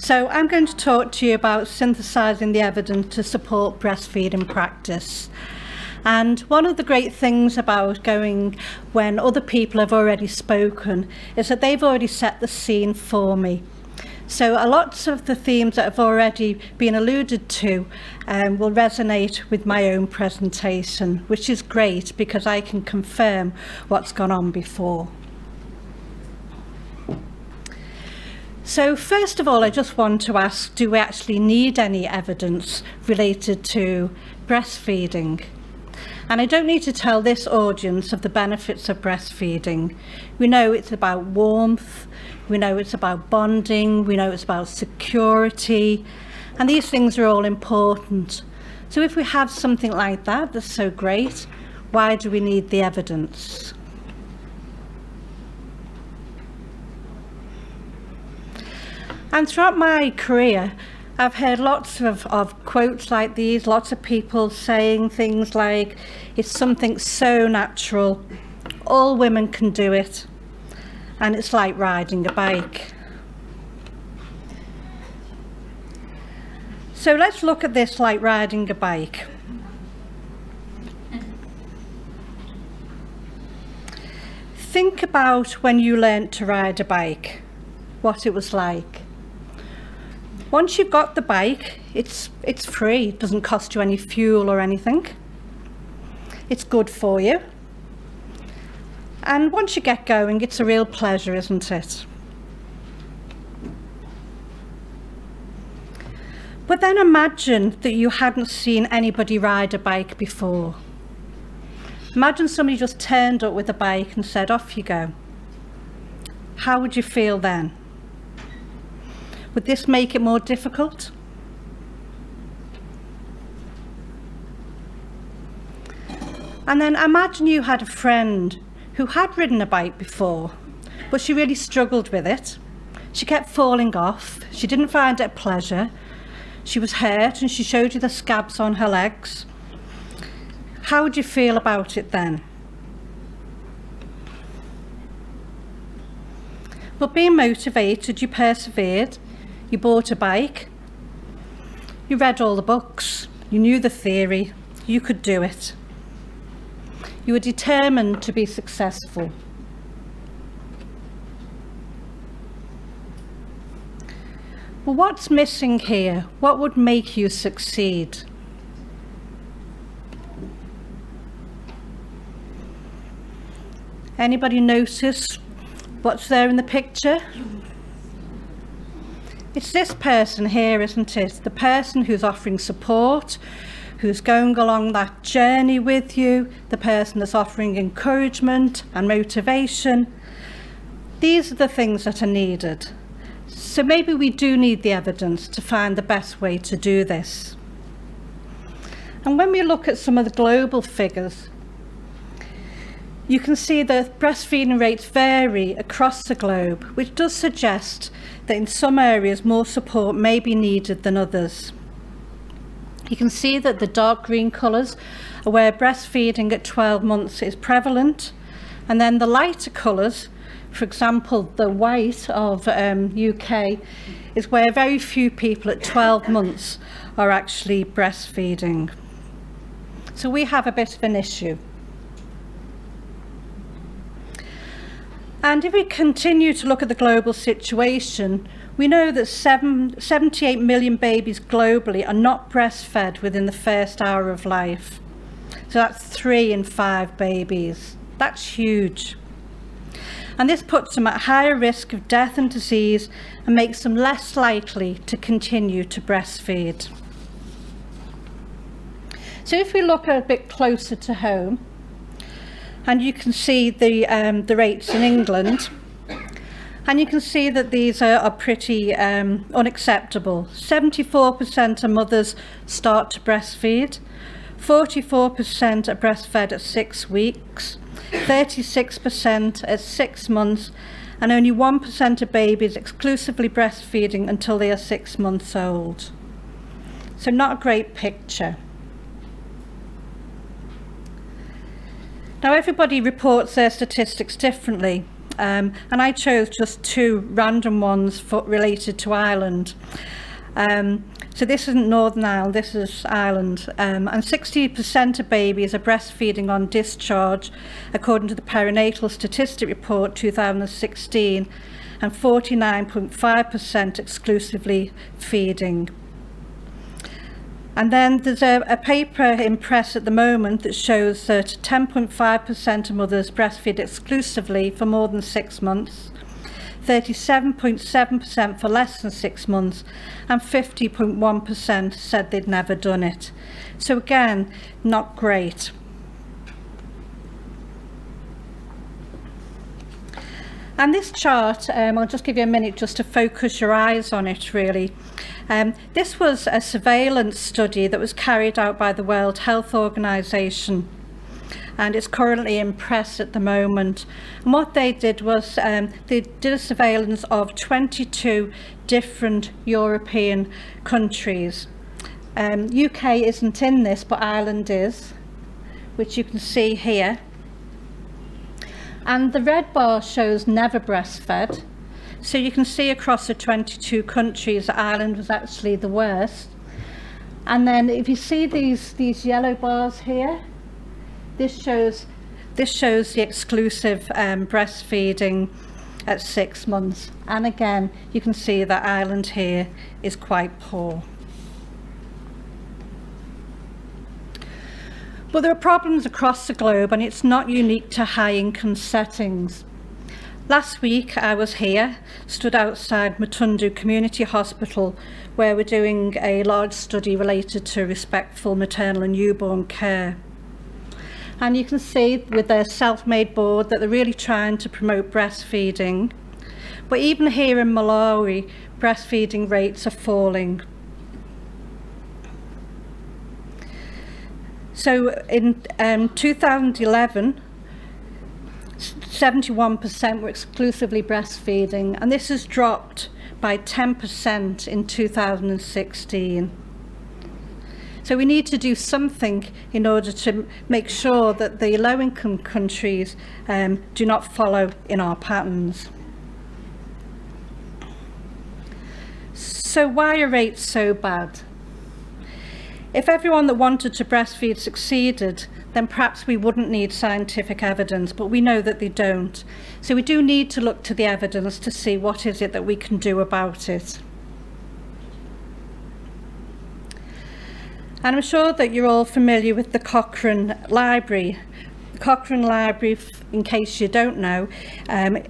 So I'm going to talk to you about synthesising the evidence to support breastfeeding practice. And one of the great things about going when other people have already spoken is that they've already set the scene for me. So a lot of the themes that have already been alluded to will resonate with my own presentation, which is great because I can confirm what's gone on before. So first of all, I just want to ask, do we actually need any evidence related to breastfeeding? And I don't need to tell this audience of the benefits of breastfeeding. We know it's about warmth, we know it's about bonding, we know it's about security, and these things are all important. So if we have something like that, that's so great, why do we need the evidence? And throughout my career, I've heard lots of quotes like these, lots of people saying things like, it's something so natural, all women can do it, and it's like riding a bike. So let's look at this like riding a bike. Think about when you learnt to ride a bike, what it was like. Once you've got the bike, it's free, it doesn't cost you any fuel or anything. It's good for you. And once you get going, it's a real pleasure, isn't it? But then imagine that you hadn't seen anybody ride a bike before. Imagine somebody just turned up with a bike and said, off you go. How would you feel then? Would this make it more difficult? And then imagine you had a friend who had ridden a bike before, but she really struggled with it. She kept falling off. She didn't find it a pleasure. She was hurt and she showed you the scabs on her legs. How would you feel about it then? But being motivated, you persevered. You bought a bike, you read all the books, you knew the theory, you could do it. You were determined to be successful. But what's missing here? What would make you succeed? Anybody notice what's there in the picture? It's this person here, isn't it? The person who's offering support, who's going along that journey with you, the person that's offering encouragement and motivation. These are the things that are needed. So maybe we do need the evidence to find the best way to do this. And when we look at some of the global figures, you can see that breastfeeding rates vary across the globe, which does suggest that in some areas more support may be needed than others. You can see that the dark green colours are where breastfeeding at 12 months is prevalent, and then the lighter colours, for example the white of UK, is where very few people at 12 months are actually breastfeeding. So we have a bit of an issue. And if we continue to look at the global situation, we know that 78 million babies globally are not breastfed within the first hour of life. So that's 3 in 5 babies. That's huge. And this puts them at higher risk of death and disease and makes them less likely to continue to breastfeed. So if we look a bit closer to home, and you can see the rates in England, and you can see that these are pretty unacceptable. 74% of mothers start to breastfeed, 44% are breastfed at 6 weeks, 36% at 6 months, and only 1% of babies exclusively breastfeeding until they are 6 months old. So not a great picture. Now everybody reports their statistics differently, and I chose just 2 random ones related to Ireland. So this isn't Northern Ireland, this is Ireland. And 60% of babies are breastfeeding on discharge, according to the Perinatal Statistic Report 2016, and 49.5% exclusively feeding. And then there's a paper in press at the moment that shows that 10.5% of mothers breastfeed exclusively for more than 6 months, 37.7% for less than 6 months, and 50.1% said they'd never done it. So again, not great. And this chart, I'll just give you a minute just to focus your eyes on it really. This was a surveillance study that was carried out by the World Health Organization, and it's currently in press at the moment. And what they did was they did a surveillance of 22 different European countries. UK isn't in this, but Ireland is, which you can see here. And the red bar shows never breastfed. So you can see across the 22 countries that Ireland was actually the worst. And then if you see these yellow bars here, this shows the exclusive breastfeeding at 6 months. And again, you can see that Ireland here is quite poor. But there are problems across the globe, and it's not unique to high-income settings. Last week I was here, stood outside Matundu Community Hospital, where we're doing a large study related to respectful maternal and newborn care. And you can see with their self-made board that they're really trying to promote breastfeeding. But even here in Malawi, breastfeeding rates are falling. So in 2011, 71% were exclusively breastfeeding, and this has dropped by 10% in 2016. So we need to do something in order to make sure that the low-income countries do not follow in our patterns. So why are rates so bad? If everyone that wanted to breastfeed succeeded, then perhaps we wouldn't need scientific evidence, but we know that they don't. So we do need to look to the evidence to see what is it that we can do about it. And I'm sure that you're all familiar with the Cochrane Library. The Cochrane Library, in case you don't know,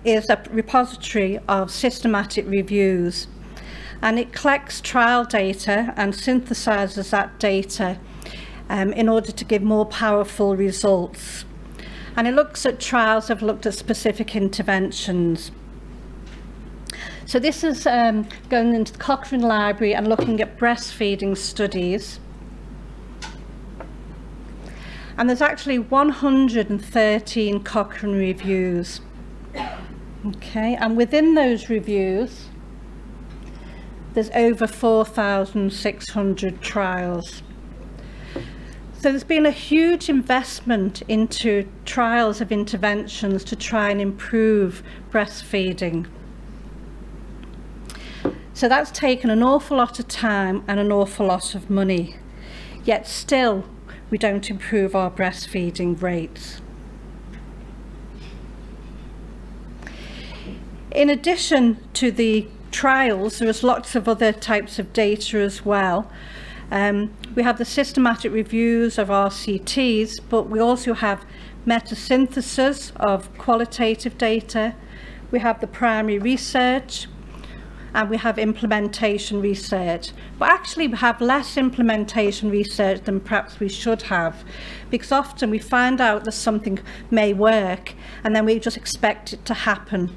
is a repository of systematic reviews. And it collects trial data and synthesizes that data in order to give more powerful results. And it looks at trials that have looked at specific interventions. So this is going into the Cochrane Library and looking at breastfeeding studies. And there's actually 113 Cochrane reviews. Okay, and within those reviews, there's over 4,600 trials. So there's been a huge investment into trials of interventions to try and improve breastfeeding. So that's taken an awful lot of time and an awful lot of money, yet still we don't improve our breastfeeding rates. In addition to the trials, there is lots of other types of data as well. We have the systematic reviews of RCTs, but we also have metasynthesis of qualitative data. We have the primary research, and we have implementation research. But actually we have less implementation research than perhaps we should have, because often we find out that something may work and then we just expect it to happen.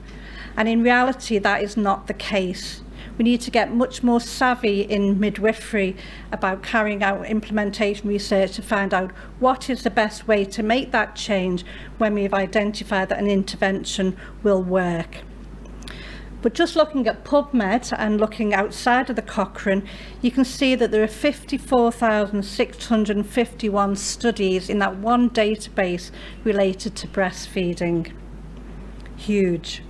And in reality, that is not the case. We need to get much more savvy in midwifery about carrying out implementation research to find out what is the best way to make that change when we've identified that an intervention will work. But just looking at PubMed and looking outside of the Cochrane, you can see that there are 54,651 studies in that one database related to breastfeeding. huge.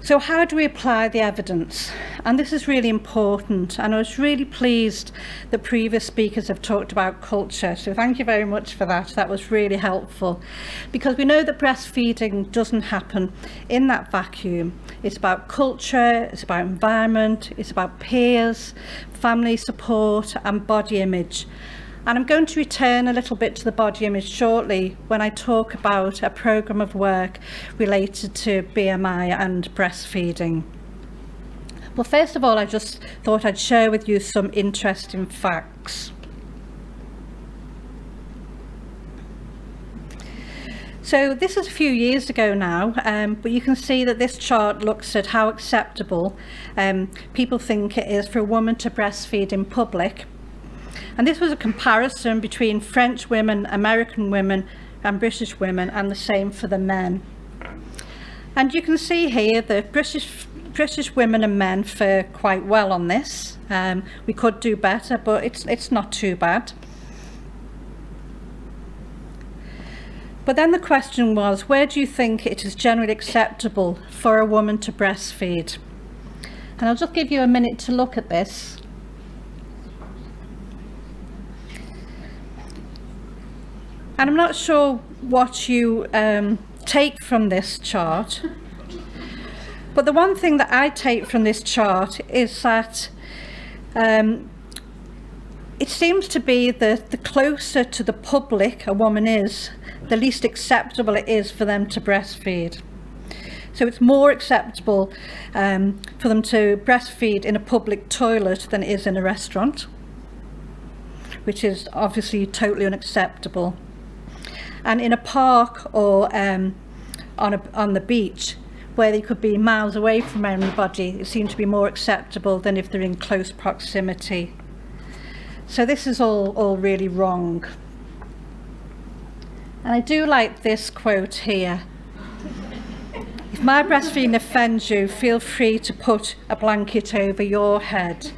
So how do we apply the evidence? And this is really important, and I was really pleased that previous speakers have talked about culture, so thank you very much for that. That was really helpful, because we know that breastfeeding doesn't happen in that vacuum. It's about culture, it's about environment, it's about peers, family support and body image. And I'm going to return a little bit to the body image shortly when I talk about a programme of work related to BMI and breastfeeding. Well, first of all, I just thought I'd share with you some interesting facts. So this is a few years ago now, but you can see that this chart looks at how acceptable people think it is for a woman to breastfeed in public. And this was a comparison between French women, American women and British women, and the same for the men. And you can see here that British women and men fare quite well on this. We could do better, but it's not too bad. But then the question was, where do you think it is generally acceptable for a woman to breastfeed? And I'll just give you a minute to look at this. And I'm not sure what you take from this chart, but the one thing that I take from this chart is that it seems to be that the closer to the public a woman is, the least acceptable it is for them to breastfeed. So it's more acceptable for them to breastfeed in a public toilet than it is in a restaurant, which is obviously totally unacceptable. And in a park or on the beach, where they could be miles away from anybody, it seems to be more acceptable than if they're in close proximity. So this is all really wrong. And I do like this quote here. If my breastfeeding offends you, feel free to put a blanket over your head.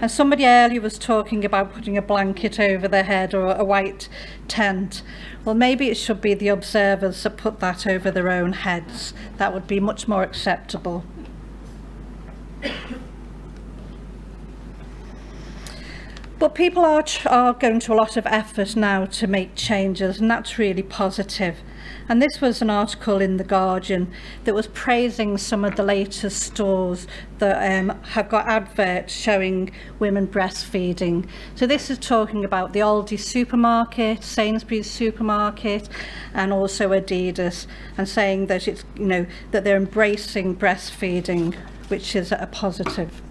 And somebody earlier was talking about putting a blanket over their head or a white tent. Well, maybe it should be the observers that put that over their own heads. That would be much more acceptable. But people are going to a lot of effort now to make changes, and that's really positive. And this was an article in The Guardian that was praising some of the latest stores that have got adverts showing women breastfeeding. So this is talking about the Aldi supermarket, Sainsbury's supermarket, and also Adidas, and saying that it's, you know, that they're embracing breastfeeding, which is a positive.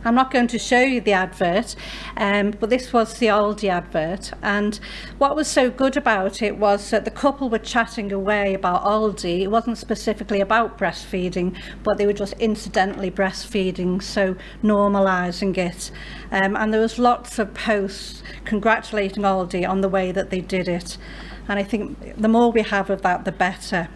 I'm not going to show you the advert, but this was the Aldi advert, and what was so good about it was that the couple were chatting away about Aldi. It wasn't specifically about breastfeeding, but they were just incidentally breastfeeding, so normalising it. And there was lots of posts congratulating Aldi on the way that they did it, and I think the more we have of that, the better.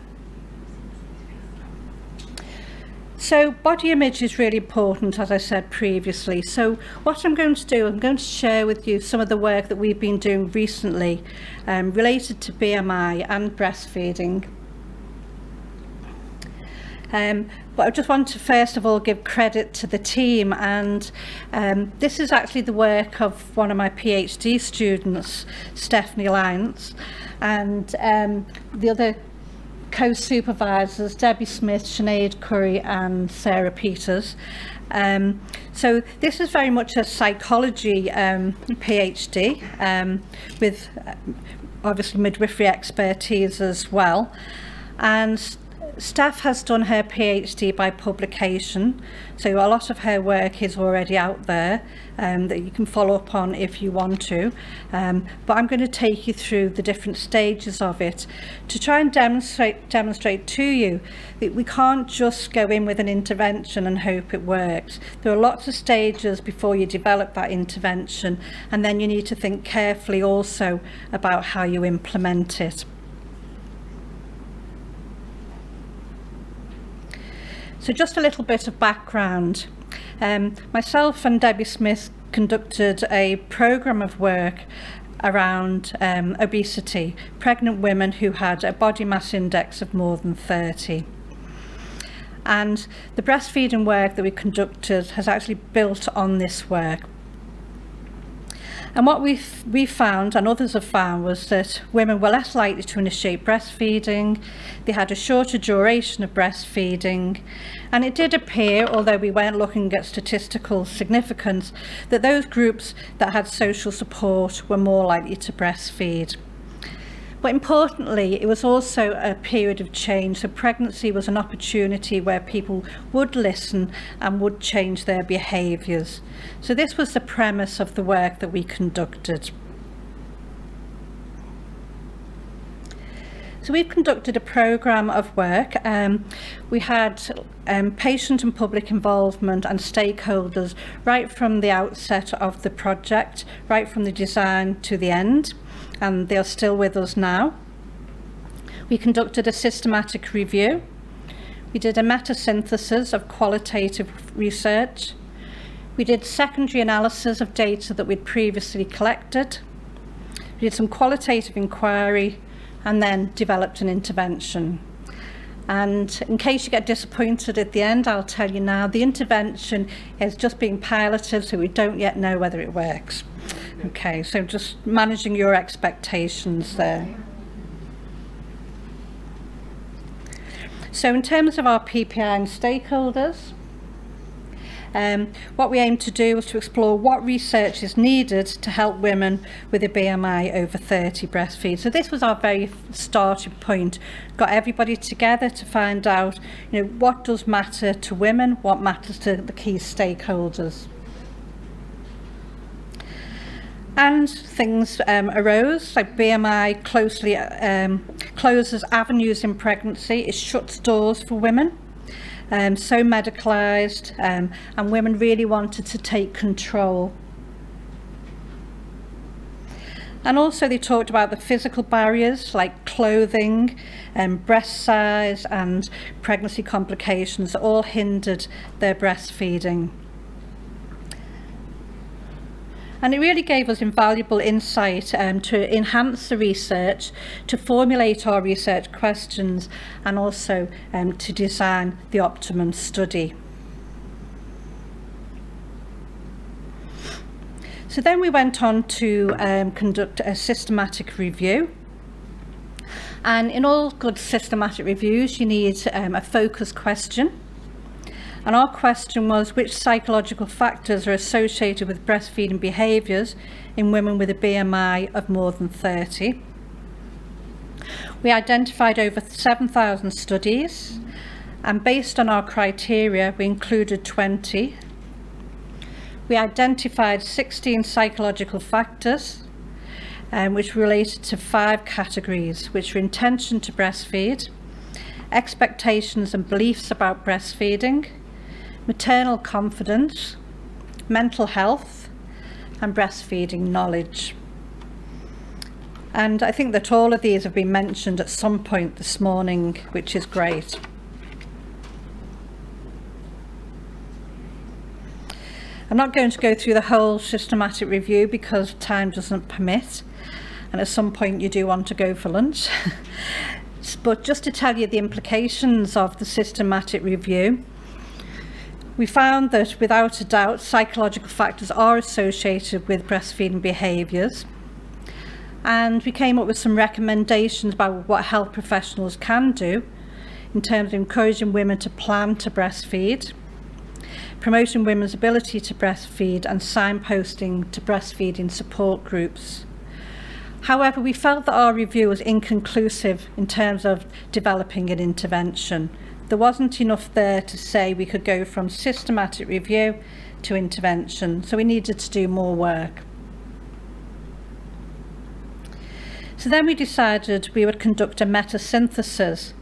So body image is really important, as I said previously. So what I'm going to do, I'm going to share with you some of the work that we've been doing recently related to BMI and breastfeeding. But I just want to first of all give credit to the team, and this is actually the work of one of my PhD students, Stephanie Lyons, and the other co-supervisors, Debbie Smith, Sinead Curry and Sarah Peters. So this is very much a psychology PhD with obviously midwifery expertise as well. And Steph has done her PhD by publication, so a lot of her work is already out there that you can follow up on if you want to. But I'm going to take you through the different stages of it to try and demonstrate to you that we can't just go in with an intervention and hope it works. There are lots of stages before you develop that intervention, and then you need to think carefully also about how you implement it. So just a little bit of background. Myself and Debbie Smith conducted a programme of work around obesity, pregnant women who had a body mass index of more than 30. And the breastfeeding work that we conducted has actually built on this work. And what we found, and others have found, was that women were less likely to initiate breastfeeding, they had a shorter duration of breastfeeding, and it did appear, although we weren't looking at statistical significance, that those groups that had social support were more likely to breastfeed. But importantly, it was also a period of change. So pregnancy was an opportunity where people would listen and would change their behaviours. So this was the premise of the work that we conducted. So we've conducted a programme of work. We had patient and public involvement and stakeholders right from the outset of the project, right from the design to the end, and they are still with us now. We conducted a systematic review. We did a meta-synthesis of qualitative research. We did secondary analysis of data that we'd previously collected. We did some qualitative inquiry and then developed an intervention. And in case you get disappointed at the end, I'll tell you now, the intervention is just being piloted, so we don't yet know whether it works. Okay, so just managing your expectations there. So in terms of our PPI and stakeholders, what we aim to do is to explore what research is needed to help women with a BMI over 30 breastfeed. So this was our very starting point. Got everybody together to find out, what does matter to women, what matters to the key stakeholders. And things arose, like BMI closely closes avenues in pregnancy, it shuts doors for women. So medicalised, and women really wanted to take control. And also they talked about the physical barriers like clothing, breast size and pregnancy complications that all hindered their breastfeeding. And it really gave us invaluable insight to enhance the research, to formulate our research questions, and also to design the optimum study. So then we went on to conduct a systematic review. And in all good systematic reviews, you need a focus question. And our question was, which psychological factors are associated with breastfeeding behaviours in women with a BMI of more than 30? We identified over 7,000 studies, and based on our criteria, we included 20. We identified 16 psychological factors, which related to 5 categories, which were intention to breastfeed, expectations and beliefs about breastfeeding, maternal confidence, mental health, and breastfeeding knowledge. And I think that all of these have been mentioned at some point this morning, which is great. I'm not going to go through the whole systematic review because time doesn't permit, and at some point you do want to go for lunch. But just to tell you the implications of the systematic review, we found that without a doubt psychological factors are associated with breastfeeding behaviours, and we came up with some recommendations about what health professionals can do in terms of encouraging women to plan to breastfeed, promoting women's ability to breastfeed, and signposting to breastfeeding support groups. However, we felt that our review was inconclusive in terms of developing an intervention. There wasn't enough there to say we could go from systematic review to intervention, so we needed to do more work. So then we decided we would conduct a meta-synthesis,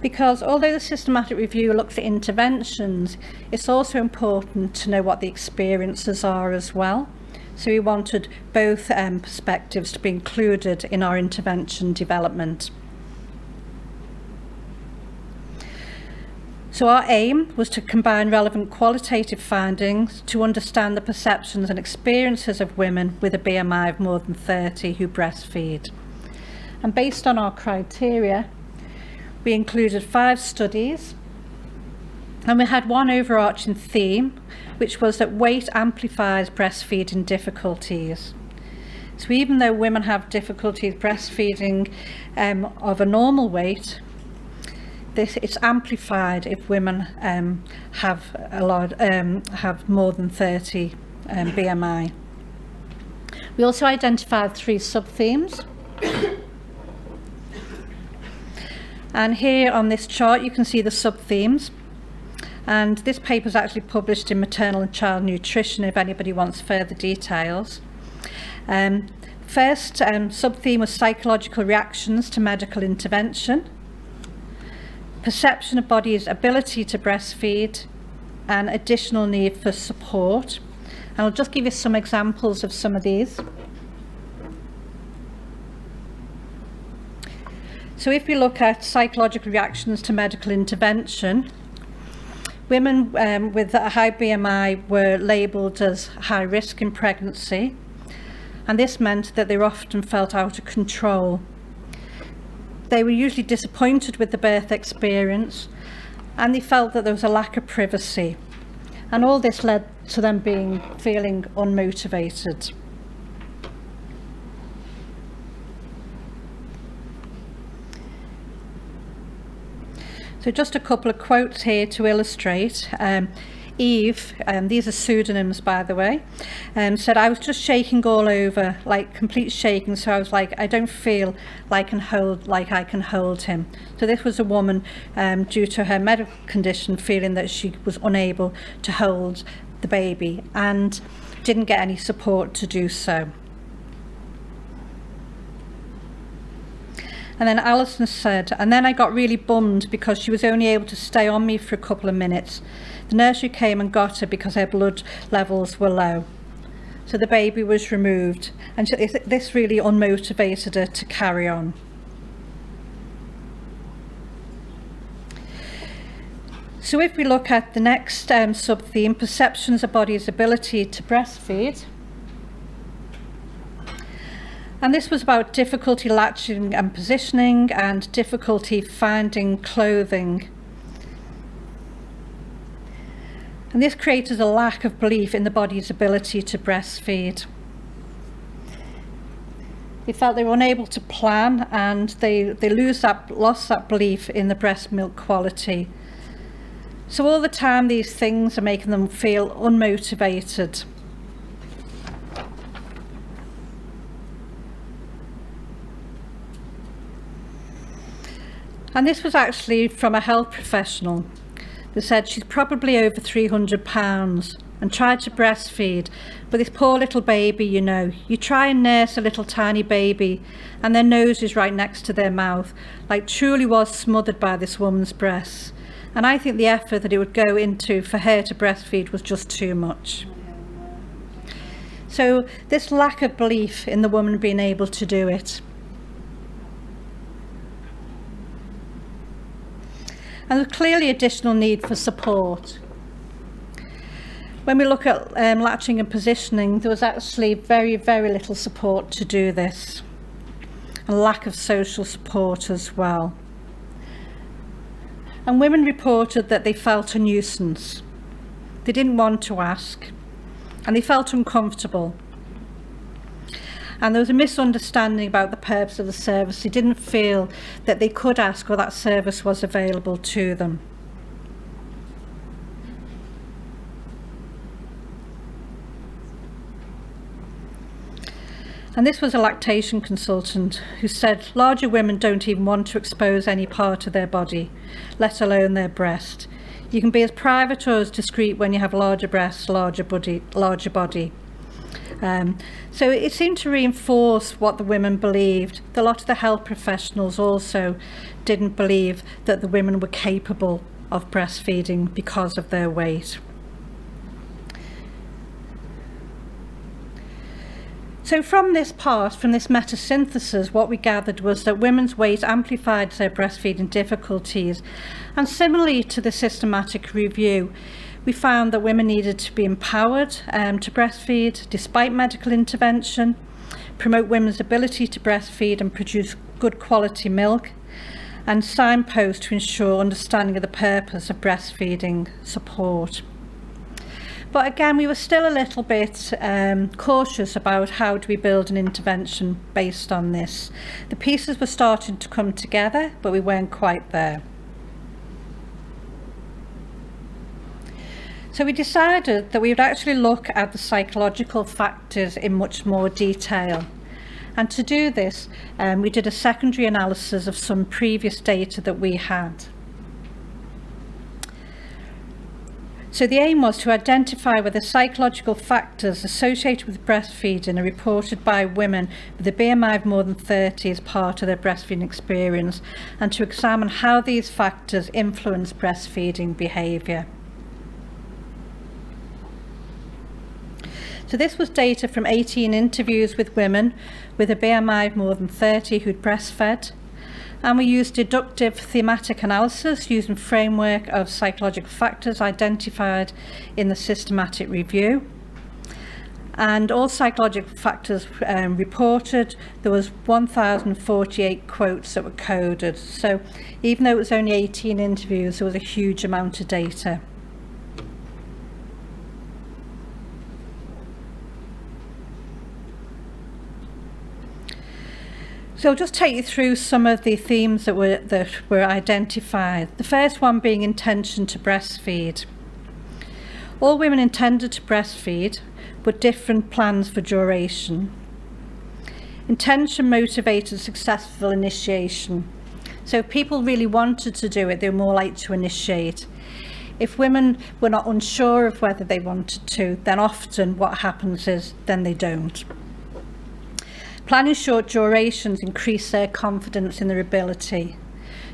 because although the systematic review looks at interventions, it's also important to know what the experiences are as well. So we wanted both perspectives to be included in our intervention development. So our aim was to combine relevant qualitative findings to understand the perceptions and experiences of women with a BMI of more than 30 who breastfeed. And based on our criteria, we included 5 studies, and we had one overarching theme, which was that weight amplifies breastfeeding difficulties. So even though women have difficulties breastfeeding of a normal weight, it's amplified if women have more than 30 BMI. We also identified 3 sub-themes. And here on this chart you can see the sub-themes. And this paper is actually published in Maternal and Child Nutrition if anybody wants further details. First sub-theme was psychological reactions to medical intervention, perception of body's ability to breastfeed, and additional need for support. And I'll just give you some examples of some of these. So if we look at psychological reactions to medical intervention, women with a high BMI were labelled as high risk in pregnancy, and this meant that they often felt out of control. They were usually disappointed with the birth experience, and they felt that there was a lack of privacy, and all this led to them feeling unmotivated. So just a couple of quotes here to illustrate. Eve, these are pseudonyms by the way, said, "I was just shaking all over, like complete shaking, so I was like, I don't feel like I can hold him." So this was a woman due to her medical condition feeling that she was unable to hold the baby and didn't get any support to do so. And then Alison said, "And then I got really bummed because she was only able to stay on me for a couple of minutes. The nursery came and got her because her blood levels were low. So the baby was removed, and this really unmotivated her to carry on." So if we look at the next sub-theme, perceptions of body's ability to breastfeed, and this was about difficulty latching and positioning and difficulty finding clothing. And this created a lack of belief in the body's ability to breastfeed. They felt they were unable to plan, and they lost that belief in the breast milk quality. So all the time these things are making them feel unmotivated. And this was actually from a health professional. They said she's probably over 300 pounds and tried to breastfeed, but this poor little baby, you try and nurse a little tiny baby and their nose is right next to their mouth, like truly was smothered by this woman's breasts. And I think the effort that it would go into for her to breastfeed was just too much. So this lack of belief in the woman being able to do it. And there's clearly additional need for support. When we look at latching and positioning, there was actually very, very little support to do this, and lack of social support as well. And women reported that they felt a nuisance. They didn't want to ask, and they felt uncomfortable. And there was a misunderstanding about the purpose of the service. They didn't feel that they could ask or that service was available to them. And this was a lactation consultant who said larger women don't even want to expose any part of their body, let alone their breast. You can be as private or as discreet when you have larger breasts, larger body. So it seemed to reinforce what the women believed. A lot of the health professionals also didn't believe that the women were capable of breastfeeding because of their weight. So from this meta-synthesis, what we gathered was that women's weight amplified their breastfeeding difficulties. And similarly to the systematic review, we found that women needed to be empowered to breastfeed despite medical intervention, promote women's ability to breastfeed and produce good quality milk, and signpost to ensure understanding of the purpose of breastfeeding support. But again, we were still a little bit cautious about how do we build an intervention based on this. The pieces were starting to come together, but we weren't quite there. So we decided that we would actually look at the psychological factors in much more detail. And to do this, we did a secondary analysis of some previous data that we had. So the aim was to identify whether psychological factors associated with breastfeeding are reported by women with a BMI of more than 30 as part of their breastfeeding experience, and to examine how these factors influence breastfeeding behaviour. So this was data from 18 interviews with women with a BMI of more than 30 who'd breastfed. And we used deductive thematic analysis using framework of psychological factors identified in the systematic review. And all psychological factors reported, there was 1,048 quotes that were coded. So even though it was only 18 interviews, there was a huge amount of data. So I'll just take you through some of the themes that were identified. The first one being intention to breastfeed. All women intended to breastfeed, but different plans for duration. Intention motivated successful initiation. So if people really wanted to do it, they were more likely to initiate. If women were not unsure of whether they wanted to, then often what happens is then they don't. Planning short durations increase their confidence in their ability.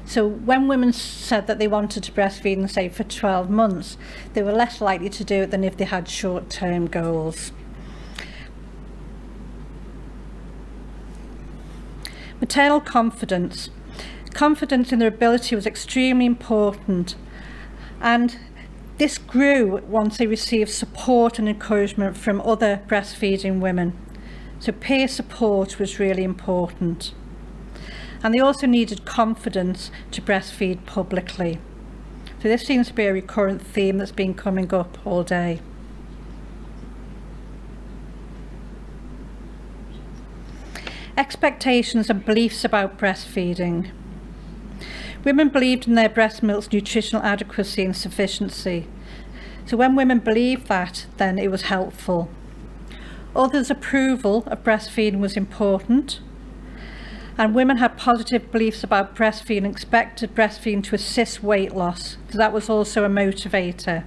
So when women said that they wanted to breastfeed, and say for 12 months, they were less likely to do it than if they had short-term goals. Maternal confidence. Confidence in their ability was extremely important, and this grew once they received support and encouragement from other breastfeeding women. So peer support was really important. And they also needed confidence to breastfeed publicly. So this seems to be a recurrent theme that's been coming up all day. Expectations and beliefs about breastfeeding. Women believed in their breast milk's nutritional adequacy and sufficiency. So when women believed that, then it was helpful. Others' approval of breastfeeding was important, and women had positive beliefs about breastfeeding, expected breastfeeding to assist weight loss, because that was also a motivator.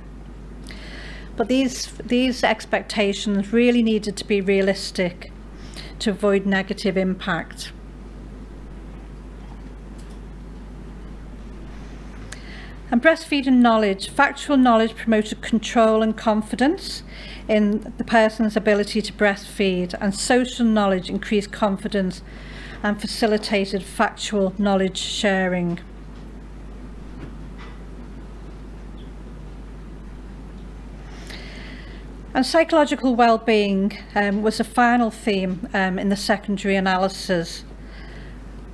But these expectations really needed to be realistic to avoid negative impact. And breastfeeding knowledge. Factual knowledge promoted control and confidence in the person's ability to breastfeed, and social knowledge increased confidence and facilitated factual knowledge sharing. And psychological well-being was a final theme in the secondary analysis.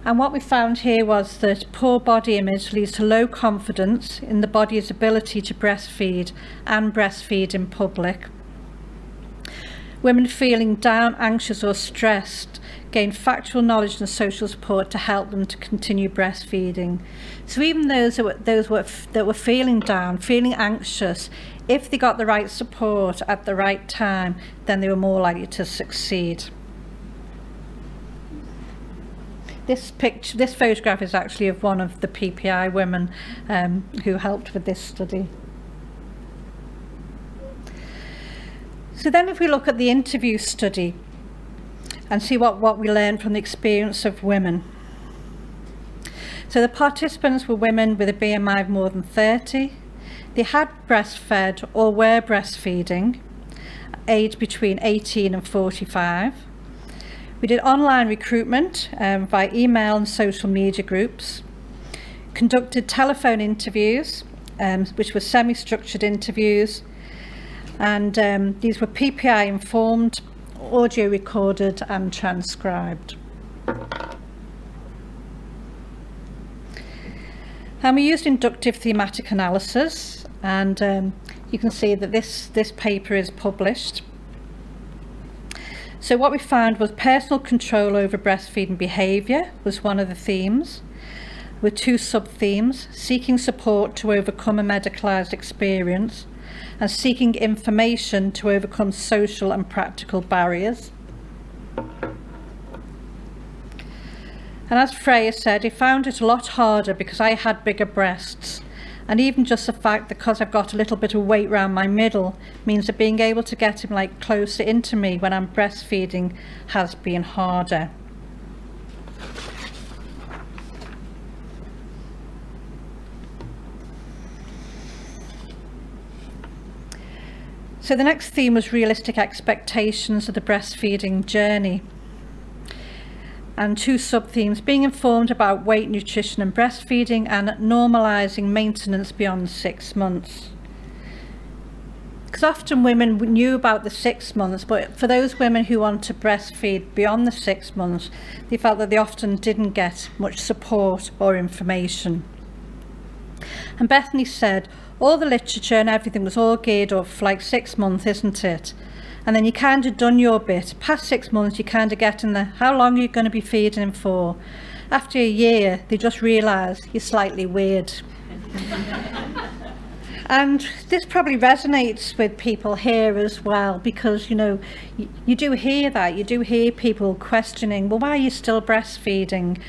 And what we found here was that poor body image leads to low confidence in the body's ability to breastfeed and breastfeed in public. Women feeling down, anxious or stressed gain factual knowledge and social support to help them to continue breastfeeding. So even those that were feeling down, feeling anxious, if they got the right support at the right time, then they were more likely to succeed. This photograph is actually of one of the PPI women who helped with this study. So then if we look at the interview study and see what we learned from the experience of women. So the participants were women with a BMI of more than 30. They had breastfed or were breastfeeding, aged between 18 and 45. We did online recruitment by email and social media groups, conducted telephone interviews, which were semi-structured interviews, and these were PPI informed, audio recorded and transcribed. And we used inductive thematic analysis, and you can see that this paper is published. So what we found was personal control over breastfeeding behaviour was one of the themes, with 2 sub-themes: seeking support to overcome a medicalised experience and seeking information to overcome social and practical barriers. And as Freya said, I found it a lot harder because I had bigger breasts. And even just the fact that because I've got a little bit of weight around my middle means that being able to get him like closer into me when I'm breastfeeding has been harder. So the next theme was realistic expectations of the breastfeeding journey. And 2 sub-themes: being informed about weight, nutrition and breastfeeding, and normalising maintenance beyond 6 months. Because often women knew about the 6 months, but for those women who want to breastfeed beyond the 6 months, they felt that they often didn't get much support or information. And Bethany said, all the literature and everything was all geared up for like 6 months, isn't it? And then you kind of done your bit. Past 6 months, you kind of get in the, how long are you going to be feeding him for? After a year, they just realise you're slightly weird. And this probably resonates with people here as well, because, you know, you do hear that. You do hear people questioning, well, why are you still breastfeeding?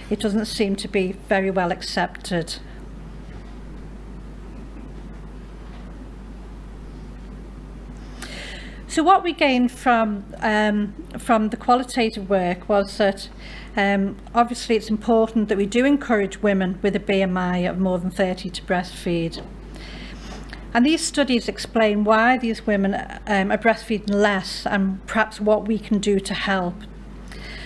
It doesn't seem to be very well accepted. So what we gained from the qualitative work was that obviously it's important that we do encourage women with a BMI of more than 30 to breastfeed. And these studies explain why these women are breastfeeding less and perhaps what we can do to help.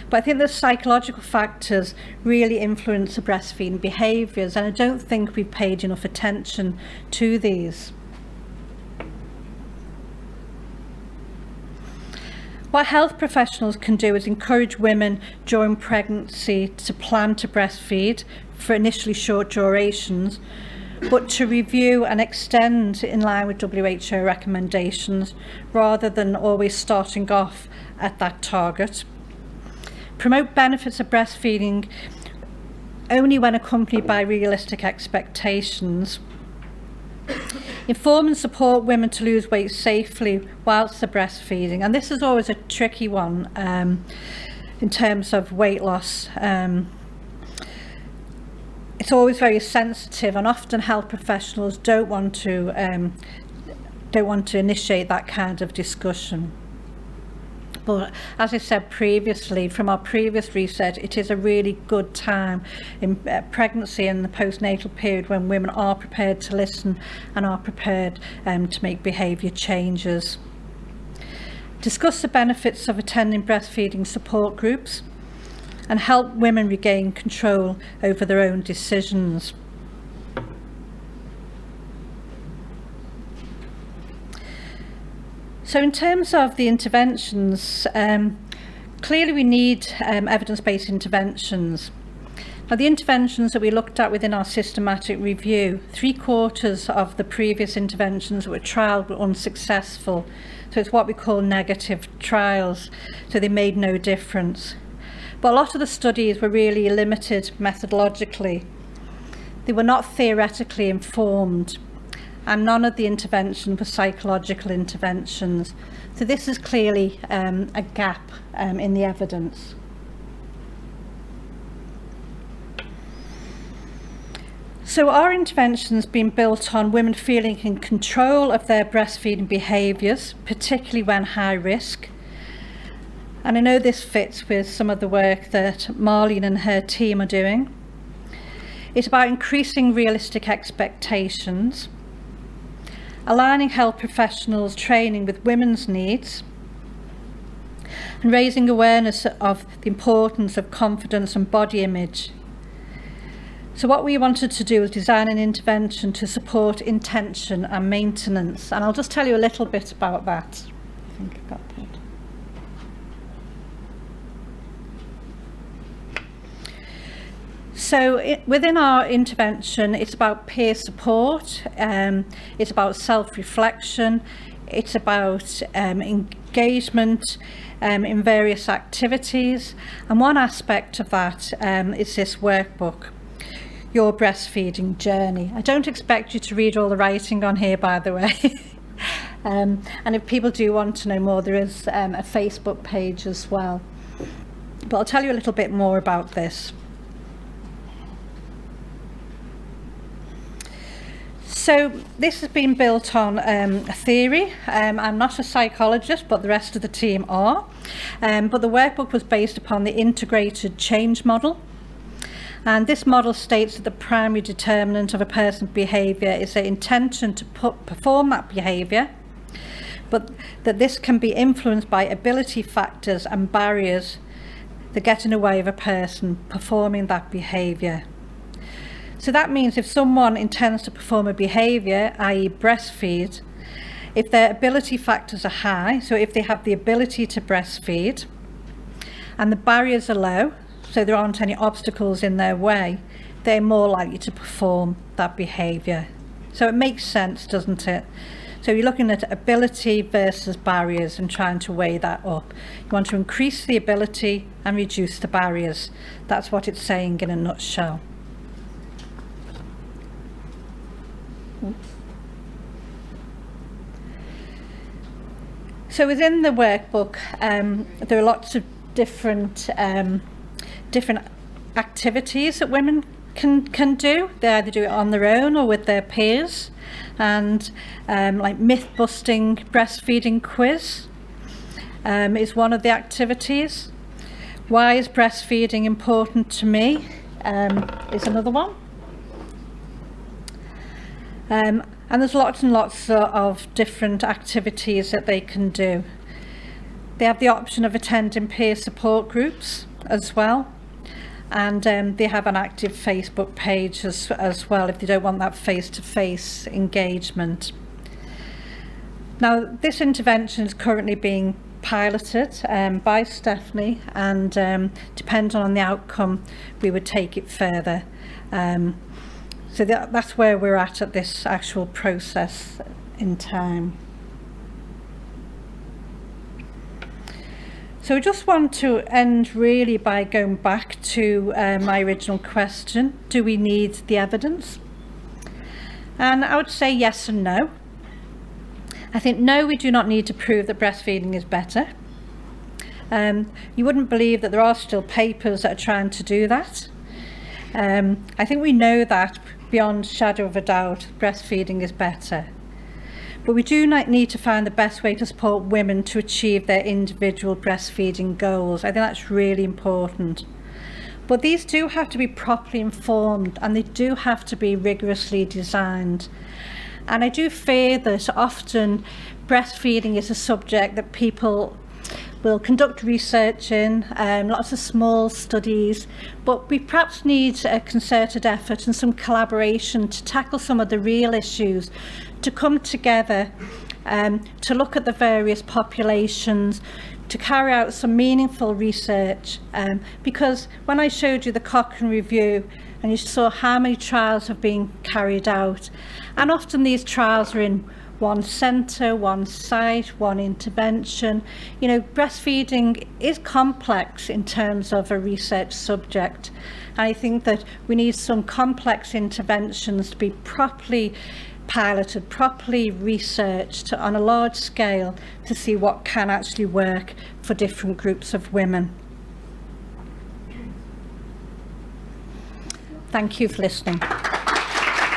But I think the psychological factors really influence the breastfeeding behaviours, and I don't think we've paid enough attention to these. What health professionals can do is encourage women during pregnancy to plan to breastfeed for initially short durations, but to review and extend in line with WHO recommendations rather than always starting off at that target. Promote benefits of breastfeeding only when accompanied by realistic expectations. Inform and support women to lose weight safely whilst they're breastfeeding, and this is always a tricky one in terms of weight loss. It's always very sensitive, and often health professionals don't want to initiate that kind of discussion. But as I said previously, from our previous research, it is a really good time in pregnancy and the postnatal period when women are prepared to listen and are prepared to make behaviour changes. Discuss the benefits of attending breastfeeding support groups and help women regain control over their own decisions. So in terms of the interventions, clearly we need evidence-based interventions. Now the interventions that we looked at within our systematic review, 3/4 of the previous interventions that were trialled were unsuccessful. So it's what we call negative trials, so they made no difference. But a lot of the studies were really limited methodologically. They were not theoretically informed, and none of the interventions were psychological interventions. So this is clearly a gap in the evidence. So our intervention's been built on women feeling in control of their breastfeeding behaviours, particularly when high risk. And I know this fits with some of the work that Marlene and her team are doing. It's about increasing realistic expectations, aligning health professionals' training with women's needs, and raising awareness of the importance of confidence and body image. So what we wanted to do was design an intervention to support intention and maintenance, and I'll just tell you a little bit about that. I think I've got that. So within our intervention, it's about peer support, it's about self-reflection, it's about engagement in various activities, and one aspect of that is this workbook, Your Breastfeeding Journey. I don't expect you to read all the writing on here, by the way. And if people do want to know more, there is a Facebook page as well. But I'll tell you a little bit more about this. So this has been built on a theory. I'm not a psychologist, but the rest of the team are. But the workbook was based upon the integrated change model. And this model states that the primary determinant of a person's behaviour is their intention to perform that behaviour, but that this can be influenced by ability factors and barriers that get in the way of a person performing that behaviour. So that means if someone intends to perform a behaviour, i.e. breastfeed, if their ability factors are high, so if they have the ability to breastfeed, and the barriers are low, so there aren't any obstacles in their way, they're more likely to perform that behaviour. So it makes sense, doesn't it? So you're looking at ability versus barriers and trying to weigh that up. You want to increase the ability and reduce the barriers. That's what it's saying in a nutshell. So within the workbook, there are lots of different activities that women can do. They either do it on their own or with their peers, and like myth-busting breastfeeding quiz is one of the activities. Why is breastfeeding important to me is another one. And there's lots and lots of different activities that they can do. They have the option of attending peer support groups as well, and they have an active Facebook page as well if they don't want that face-to-face engagement. Now, this intervention is currently being piloted by Stephanie, and depending on the outcome, we would take it further. So that's where we're at this actual process in time. So I just want to end really by going back to my original question, do we need the evidence? And I would say yes and no. I think no, we do not need to prove that breastfeeding is better. You wouldn't believe that there are still papers that are trying to do that. I think we know that beyond shadow of a doubt, breastfeeding is better. But we do need to find the best way to support women to achieve their individual breastfeeding goals. I think that's really important. But these do have to be properly informed, and they do have to be rigorously designed. And I do fear that often breastfeeding is a subject that people will conduct research in, lots of small studies, but we perhaps need a concerted effort and some collaboration to tackle some of the real issues, to come together, to look at the various populations, to carry out some meaningful research, because when I showed you the Cochrane review and you saw how many trials have been carried out, and often these trials are in one centre, one site, one intervention. You know, breastfeeding is complex in terms of a research subject. And I think that we need some complex interventions to be properly piloted, properly researched on a large scale to see what can actually work for different groups of women. Thank you for listening.